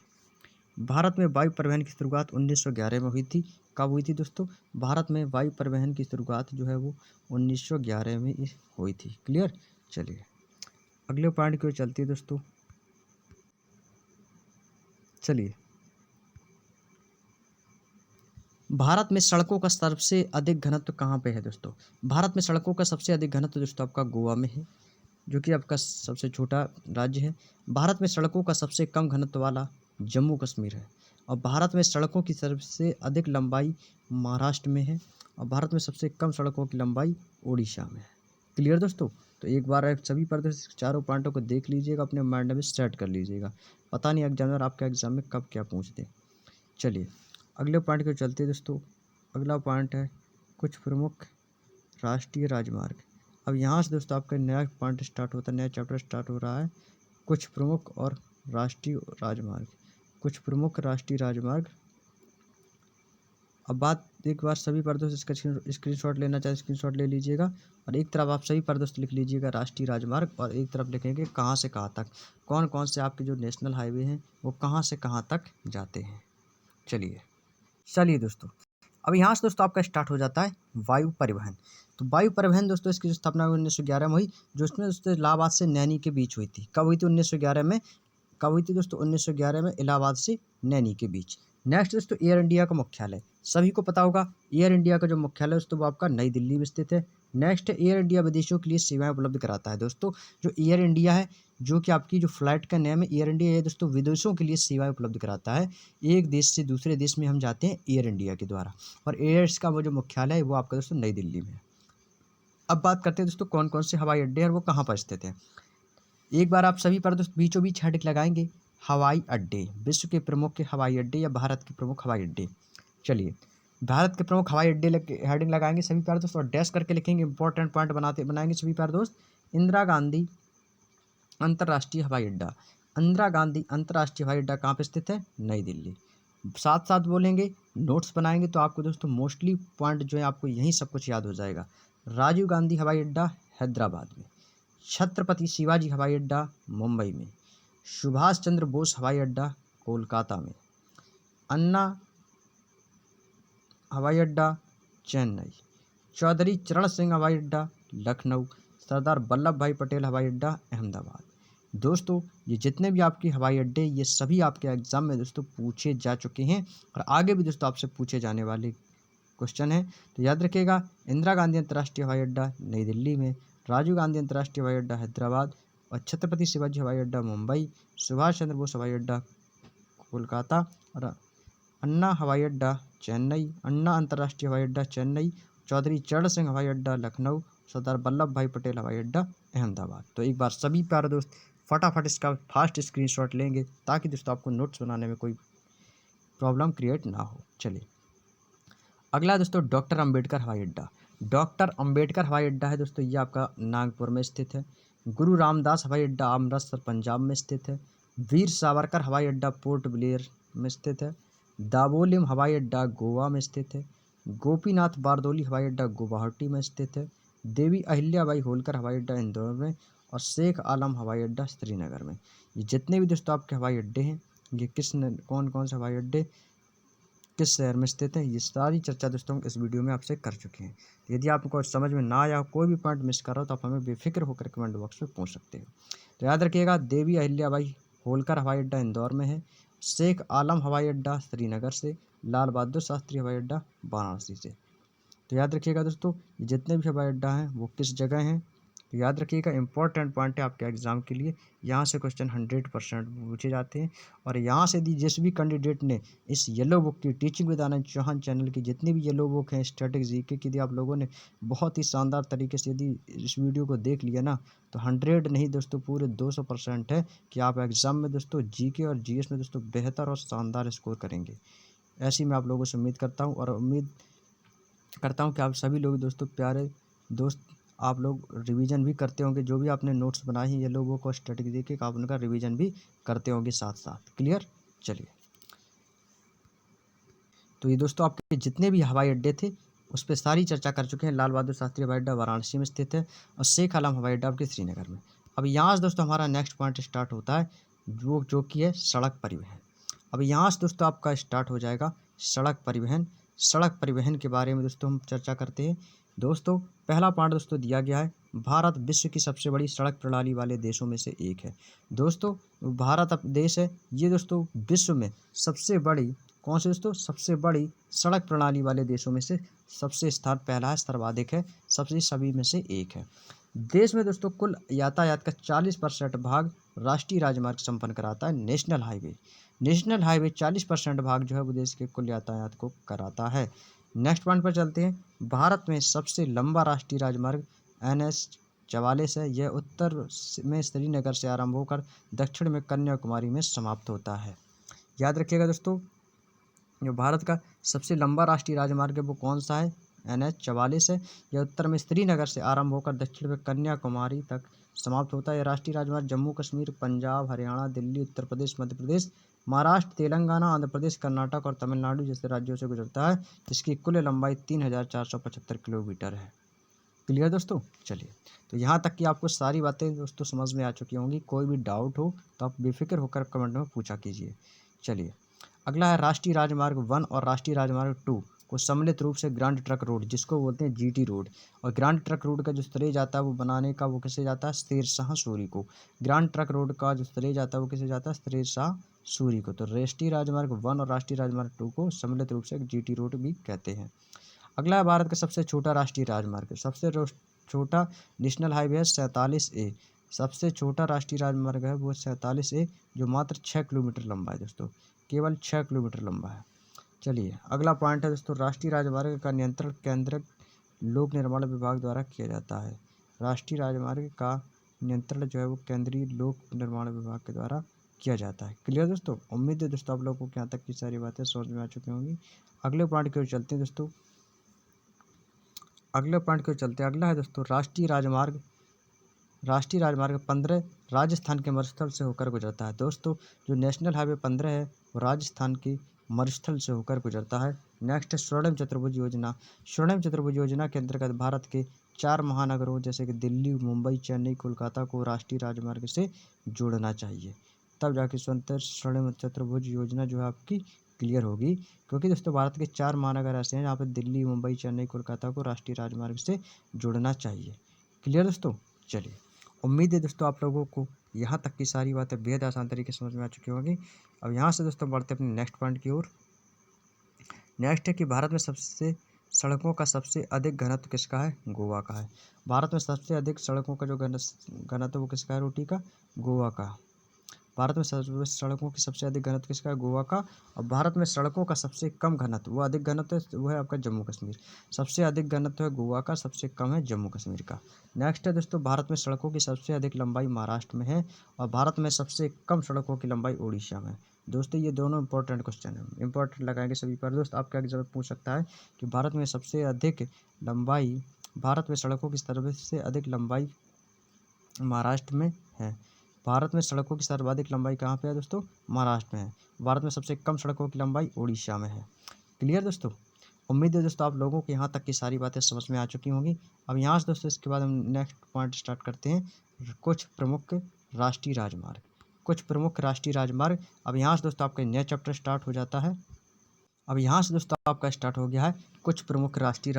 भारत में वायु परिवहन की शुरुआत 1911 में हुई थी। कब हुई थी दोस्तों? भारत में वायु परिवहन की शुरुआत जो है वो 1911 में हुई थी। क्लियर। चलिए अगले पॉइंट की ओर चलती है दोस्तों। चलिए भारत में सड़कों का सबसे अधिक घनत्व कहाँ पे है दोस्तों? भारत में सड़कों का सबसे अधिक घनत्व दोस्तों आपका गोवा में है, जो कि आपका सबसे छोटा राज्य है। भारत में सड़कों का सबसे कम घनत्व वाला जम्मू कश्मीर है। और भारत में सड़कों की सबसे अधिक लंबाई महाराष्ट्र में है और भारत में सबसे कम सड़कों की लंबाई उड़ीसा में है। क्लियर दोस्तों। तो एक बार आप सभी पर दोस्तों चारों पॉइंटों को देख लीजिएगा, अपने माइंड में सेट कर लीजिएगा। पता नहीं एग्जामिनर आपके एग्जाम में कब क्या पूछ दे। चलिए अगले पॉइंट को चलते हैं दोस्तों। अगला पॉइंट है कुछ प्रमुख राष्ट्रीय राजमार्ग। अब यहाँ से दोस्तों आपका नया पॉइंट स्टार्ट होता है, नया चैप्टर स्टार्ट हो रहा है। कुछ प्रमुख और राष्ट्रीय राजमार्ग। कुछ प्रमुख राष्ट्रीय राजमार्ग अब बात एक बार सभी पर दोस्त इसका स्क्रीनशॉट लेना चाहे स्क्रीनशॉट ले लीजिएगा, और एक तरफ आप सभी पर दोस्त लिख लीजिएगा राष्ट्रीय राजमार्ग, और एक तरफ लिखेंगे कहाँ से कहाँ तक, कौन कौन से आपके जो नेशनल हाईवे हैं वो कहाँ से कहाँ तक जाते हैं। चलिए दोस्तों, अब यहाँ से दोस्तों आपका स्टार्ट हो जाता है वायु परिवहन। तो वायु परिवहन दोस्तों इसकी जो स्थापना 1911 में हुई, जो इसमें दोस्तों इलाहाबाद से नैनी के बीच हुई थी। कब हुई थी? 1911 में। कब हुई थी दोस्तों? 1911 में इलाहाबाद से नैनी के बीच। नेक्स्ट दोस्तों एयर इंडिया का मुख्यालय, सभी को पता होगा एयर इंडिया का जो मुख्यालय दोस्तों वो आपका नई दिल्ली में स्थित है। नेक्स्ट एयर इंडिया विदेशों के लिए सेवाएं उपलब्ध कराता है। दोस्तों जो एयर इंडिया है, जो कि आपकी जो फ्लाइट का नाम है एयर इंडिया, ये दोस्तों विदेशों के लिए सेवाएं उपलब्ध कराता है। एक देश से दूसरे देश में हम जाते हैं एयर इंडिया के द्वारा, और एयर्स का वो जो मुख्यालय है वो आपका दोस्तों नई दिल्ली में है। अब बात करते हैं दोस्तों कौन कौन से हवाई अड्डे और वो कहाँ पर स्थित है। एक बार आप सभी पर दोस्तों बीचों बीच हेडिंग लगाएंगे हवाई अड्डे, विश्व के प्रमुख हवाई अड्डे या भारत के प्रमुख हवाई अड्डे। चलिए, भारत के प्रमुख हवाई अड्डे हेडिंग लगाएंगे सभी प्यारे दोस्त, और डैश करके लिखेंगे, इंपॉर्टेंट पॉइंट बनाएंगे सभी प्यारे दोस्त। इंदिरा गांधी अंतर्राष्ट्रीय हवाई अड्डा, इंदिरा गांधी अंतर्राष्ट्रीय हवाई अड्डा कहाँ पे स्थित है? नई दिल्ली। साथ साथ बोलेंगे, नोट्स बनाएंगे तो आपको दोस्तों मोस्टली पॉइंट जो है आपको यहीं सब कुछ याद हो जाएगा। राजीव गांधी हवाई अड्डा हैदराबाद में, छत्रपति शिवाजी हवाई अड्डा मुंबई में, सुभाष चंद्र बोस हवाई अड्डा कोलकाता में, अन्ना हवाई अड्डा चेन्नई, चौधरी चरण सिंह हवाई अड्डा लखनऊ, सरदार वल्लभ भाई पटेल हवाई अड्डा अहमदाबाद। दोस्तों ये जितने भी आपके हवाई अड्डे, ये सभी आपके एग्जाम में दोस्तों पूछे जा चुके हैं, और आगे भी दोस्तों आपसे पूछे जाने वाले क्वेश्चन है। तो याद रखिएगा, इंदिरा गांधी अंतर्राष्ट्रीय हवाई अड्डा नई दिल्ली में, राजीव गांधी अंतर्राष्ट्रीय हवाई अड्डा हैदराबाद, और छत्रपति शिवाजी हवाई अड्डा मुंबई, सुभाष चंद्र बोस हवाई अड्डा कोलकाता, और अन्ना हवाई अड्डा चेन्नई, अन्ना अंतर्राष्ट्रीय हवाई अड्डा चेन्नई, चौधरी चरण सिंह हवाई अड्डा लखनऊ, सरदार वल्लभ भाई पटेल हवाई अड्डा अहमदाबाद। तो एक बार सभी प्यारे दोस्त फटाफट इसका फास्ट स्क्रीनशॉट लेंगे, ताकि दोस्तों आपको नोट्स बनाने में कोई प्रॉब्लम क्रिएट ना हो। चलिए अगला दोस्तों डॉक्टर अंबेडकर हवाई अड्डा। डॉक्टर अंबेडकर हवाई अड्डा है दोस्तों, ये आपका नागपुर में स्थित है। गुरु रामदास हवाई अड्डा अमृतसर पंजाब में स्थित है। वीर सावरकर हवाई अड्डा पोर्ट ब्लेयर में स्थित है। दावोलिम हवाई अड्डा गोवा में स्थित है। गोपीनाथ बारदोली हवाई अड्डा गुवाहाटी में स्थित है। देवी अहिल्याबाई होलकर हवाई अड्डा इंदौर में, और शेख आलम हवाई अड्डा श्रीनगर में। ये जितने भी दोस्तों आपके हवाई अड्डे हैं, ये कौन कौन से हवाई अड्डे किस शहर में स्थित है, ये सारी चर्चा दोस्तों हम इस वीडियो में आपसे कर चुके हैं। यदि आपको समझ में ना आया, कोई भी पॉइंट मिस कर रहा हो, तो आप हमें बेफिक्र होकर कमेंट बॉक्स में पूछ सकते हो। तो याद रखिएगा, देवी अहिल्याबाई होलकर हवाई अड्डा इंदौर में है, शेख आलम हवाई अड्डा श्रीनगर से, लाल बहादुर शास्त्री हवाई अड्डा वाराणसी से। तो याद रखिएगा दोस्तों, जितने भी हवाई अड्डा हैं वो किस जगह हैं। तो याद रखिएगा, इंपॉर्टेंट पॉइंट है आपके एग्जाम के लिए, यहाँ से क्वेश्चन 100% पूछे जाते हैं। और यहाँ से जिस भी कैंडिडेट ने इस येलो बुक की, teaching with Anand Chauhan channel की जितनी भी येलो बुक हैं स्टैटिक जीके की, यदि आप लोगों ने बहुत ही शानदार तरीके से यदि इस वीडियो को देख लिया ना, तो 100 नहीं दोस्तों पूरे 200% है कि आप एग्ज़ाम में दोस्तों जीके और जीएस में दोस्तों बेहतर और शानदार स्कोर करेंगे। ऐसी मैं आप लोगों से उम्मीद करता हूँ, और उम्मीद करता हूँ कि आप सभी लोग दोस्तों, प्यारे दोस्त, आप लोग रिवीजन भी करते होंगे। जो भी आपने नोट्स बनाए हैं ये लोगों को स्टडी देके आप उनका रिवीजन भी करते होंगे साथ साथ। क्लियर? चलिए, तो ये दोस्तों आपके जितने भी हवाई अड्डे थे उस पर सारी चर्चा कर चुके हैं। लाल बहादुर शास्त्री हवाई अड्डा वाराणसी में स्थित है, और शेख आलम हवाई अड्डा आपके श्रीनगर में। अब यहाँ से दोस्तों हमारा नेक्स्ट पॉइंट स्टार्ट होता है, जो कि है सड़क परिवहन। अब यहाँ से दोस्तों आपका स्टार्ट हो जाएगा सड़क परिवहन। सड़क परिवहन के बारे में दोस्तों हम चर्चा करते हैं। दोस्तों पहला पॉइंट दोस्तों दिया गया है, भारत विश्व की सबसे बड़ी सड़क प्रणाली वाले देशों में से एक है। दोस्तों भारत अब देश है, ये दोस्तों विश्व में सबसे बड़ी, कौन से दोस्तों, सबसे बड़ी सड़क प्रणाली वाले देशों में से सबसे स्थान पहला है, सर्वाधिक है, सबसे सभी में से एक है। देश में दोस्तों कुल यातायात का 40% भाग राष्ट्रीय राजमार्ग संपन्न कराता है। नेशनल हाईवे 40% भाग जो है वो देश के कुल यातायात को कराता है। नेक्स्ट पॉइंट पर चलते हैं। भारत में सबसे लंबा राष्ट्रीय राजमार्ग NH-44 है। यह उत्तर में श्रीनगर से आरंभ होकर दक्षिण में कन्याकुमारी में समाप्त होता है। याद रखिएगा दोस्तों, जो भारत का सबसे लंबा राष्ट्रीय राजमार्ग है वो कौन सा है? NH-44 है। यह उत्तर में श्रीनगर से आरंभ होकर दक्षिण में कन्याकुमारी तक समाप्त होता है। यह राष्ट्रीय राजमार्ग जम्मू कश्मीर, पंजाब, हरियाणा, दिल्ली, उत्तर प्रदेश, मध्य प्रदेश, महाराष्ट्र, तेलंगाना, आंध्र प्रदेश, कर्नाटक और तमिलनाडु जैसे राज्यों से गुजरता है, जिसकी कुल लंबाई 3475 किलोमीटर है। क्लियर दोस्तों। चलिए, तो यहाँ तक कि आपको सारी बातें दोस्तों समझ में आ चुकी होंगी। कोई भी डाउट हो तो आप बेफिक्र होकर कमेंट में पूछा कीजिए। चलिए, अगला है राष्ट्रीय राजमार्ग 1 और राष्ट्रीय राजमार्ग 2 को सम्मिलित रूप से ग्रांड ट्रक रोड, जिसको बोलते हैं जीटी रोड। और ग्रांड ट्रक रोड का जो श्रेय जाता है वो बनाने का वो किसे जाता है, शेरशाह सूरी को। ग्रांड ट्रक रोड का जो श्रेय जाता है वो किसे जाता है, शेरशाह सूरी को। तो राष्ट्रीय राजमार्ग 1 और राष्ट्रीय राजमार्ग 2 को सम्मिलित रूप से जीटी रोड भी कहते हैं। अगला है भारत का सबसे छोटा राष्ट्रीय राजमार्ग। सबसे छोटा नेशनल हाईवे है 47A। सबसे छोटा राष्ट्रीय राजमार्ग है वो 47A, जो मात्र 6 किलोमीटर लंबा है दोस्तों, केवल 6 किलोमीटर लंबा है। चलिए, अगला पॉइंट है दोस्तों, राष्ट्रीय राजमार्ग का नियंत्रण केंद्र लोक निर्माण विभाग द्वारा किया जाता है। राष्ट्रीय राजमार्ग का नियंत्रण जो है वो केंद्रीय लोक निर्माण विभाग के द्वारा किया जाता है। क्लियर दोस्तों। उम्मीद है दोस्तों आप लोगों को यहाँ तक की सारी बातें समझ में आ चुकी होंगी। अगले पॉइंट की ओर चलते हैं दोस्तों। अगला है दोस्तों राष्ट्रीय राजमार्ग 15 राजस्थान के मरुस्थल से होकर गुजरता है। दोस्तों, जो नेशनल हाईवे 15 है वो राजस्थान की मरुस्थल से होकर गुजरता है। नेक्स्ट है स्वर्णिम चतुर्भुज योजना। स्वर्णिम चतुर्भुज योजना के अंतर्गत भारत के 4 महानगरों जैसे कि दिल्ली, मुंबई, चेन्नई, कोलकाता को राष्ट्रीय राजमार्ग से जोड़ना चाहिए, तब जाके स्वर्णिम चतुर्भुज योजना जो है आपकी क्लियर होगी। क्योंकि दोस्तों भारत के 4 महानगर ऐसे हैं जहाँ पर दिल्ली, मुंबई, चेन्नई, कोलकाता को राष्ट्रीय राजमार्ग से जोड़ना चाहिए। क्लियर दोस्तों। चलिए, उम्मीद है दोस्तों आप लोगों को यहाँ तक की सारी बातें बेहद आसान तरीके से समझ में आ चुकी होंगी। अब यहाँ से दोस्तों बढ़ते अपने नेक्स्ट पॉइंट की ओर। नेक्स्ट है कि भारत में सड़कों का सबसे अधिक घनत्व किसका है, गोवा का है। भारत में सबसे अधिक सड़कों का जो घनत्व वो किसका है, रोटी का, गोवा का। भारत में सड़कों की सबसे अधिक घनत्व किसका है, गोवा का। और भारत में सड़कों का सबसे कम घनत्व, वो अधिक घनत्व है वो है आपका जम्मू कश्मीर। सबसे अधिक घनत्व है गोवा का, सबसे कम है जम्मू कश्मीर का। नेक्स्ट है दोस्तों, भारत में सड़कों की सबसे अधिक लंबाई महाराष्ट्र में है और भारत में सबसे कम सड़कों की लंबाई उड़ीसा में है। दोस्तों ये दोनों इंपॉर्टेंट क्वेश्चन है, इंपॉर्टेंट लगाएंगे सभी पर। दोस्त आपका एग्जाम पूछ सकता है कि भारत में सड़कों की सबसे अधिक लंबाई महाराष्ट्र में है। भारत में सड़कों की सर्वाधिक लंबाई कहाँ पे है दोस्तों, महाराष्ट्र में है। भारत में सबसे कम सड़कों की लंबाई उड़ीसा में है। क्लियर दोस्तों। उम्मीद है दोस्तों आप लोगों को यहाँ तक की सारी बातें समझ में आ चुकी होंगी। अब यहाँ से दोस्तों इसके बाद हम नेक्स्ट पॉइंट स्टार्ट करते हैं, कुछ प्रमुख राष्ट्रीय राजमार्ग। अब यहाँ से दोस्तों आपका नया चैप्टर स्टार्ट हो जाता है। अब यहाँ से दोस्तों आपका स्टार्ट हो गया है कुछ प्रमुख राष्ट्रीय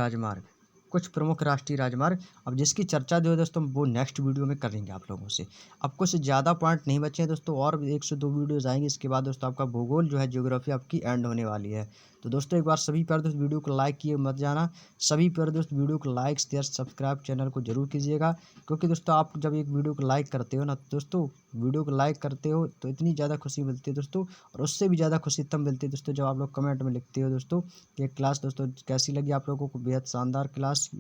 राजमार्ग। अब जिसकी चर्चा जो है दोस्तों वो नेक्स्ट वीडियो में करेंगे आप लोगों से। अब कुछ ज़्यादा पॉइंट नहीं बचे हैं दोस्तों, और 1 से 2 वीडियोज़ आएंगे। इसके बाद दोस्तों आपका भूगोल जो है, ज्योग्राफी आपकी एंड होने वाली है। तो दोस्तों एक बार सभी पर दोस्त वीडियो को लाइक किए मत जाना। सभी पर दोस्त वीडियो को लाइक, शेयर, सब्सक्राइब चैनल को जरूर कीजिएगा। क्योंकि दोस्तों आप जब एक वीडियो को लाइक करते हो ना दोस्तों, वीडियो को लाइक करते हो तो इतनी ज़्यादा खुशी मिलती है दोस्तों। और उससे भी ज़्यादा खुशी तब मिलती है दोस्तों जब आप लोग कमेंट में लिखते हो दोस्तों कि क्लास दोस्तों कैसी लगी आप लोगों को। बेहद शानदार क्लास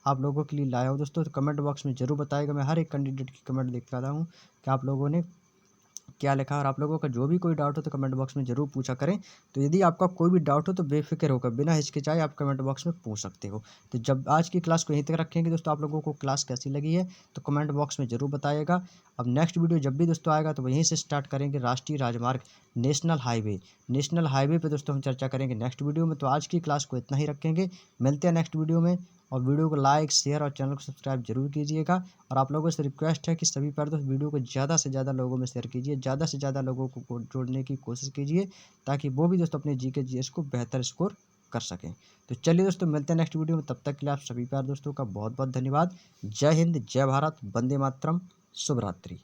आप लोगों के लिए लाया हो दोस्तों। तो कमेंट बॉक्स में ज़रूर बताइएगा। मैं हर एक कैंडिडेट की कमेंट देखता रहा हूँ कि आप लोगों ने क्या लिखा। और आप लोगों का जो भी कोई डाउट हो तो कमेंट बॉक्स में ज़रूर पूछा करें। तो यदि आपका कोई भी डाउट हो तो बेफिक्र होकर बिना हिचकिचाए आप कमेंट बॉक्स में पूछ सकते हो। तो जब आज की क्लास को यहीं तक रखेंगे दोस्तों, आप लोगों को क्लास कैसी लगी है तो कमेंट बॉक्स में ज़रूर बताइएगा। अब नेक्स्ट वीडियो जब भी दोस्तों आएगा तो वहीं से स्टार्ट करेंगे, राष्ट्रीय राजमार्ग नेशनल हाईवे पे दोस्तों हम चर्चा करेंगे नेक्स्ट वीडियो में। तो आज की क्लास को इतना ही रखेंगे, मिलते हैं नेक्स्ट वीडियो में। और वीडियो को लाइक, शेयर और चैनल को सब्सक्राइब जरूर कीजिएगा। और आप लोगों से रिक्वेस्ट है कि सभी पर दोस्त वीडियो को ज़्यादा से ज़्यादा लोगों में शेयर कीजिए, ज़्यादा से ज़्यादा लोगों को जोड़ने की कोशिश कीजिए, ताकि वो भी दोस्तों अपने GK GS को बेहतर स्कोर कर सकें। तो चलिए दोस्तों मिलते हैं नेक्स्ट वीडियो में, तब तक के लिए आप सभी प्यार दोस्तों का बहुत बहुत धन्यवाद। जय हिंद, जय भारत, वंदे मातरम, शुभ रात्रि।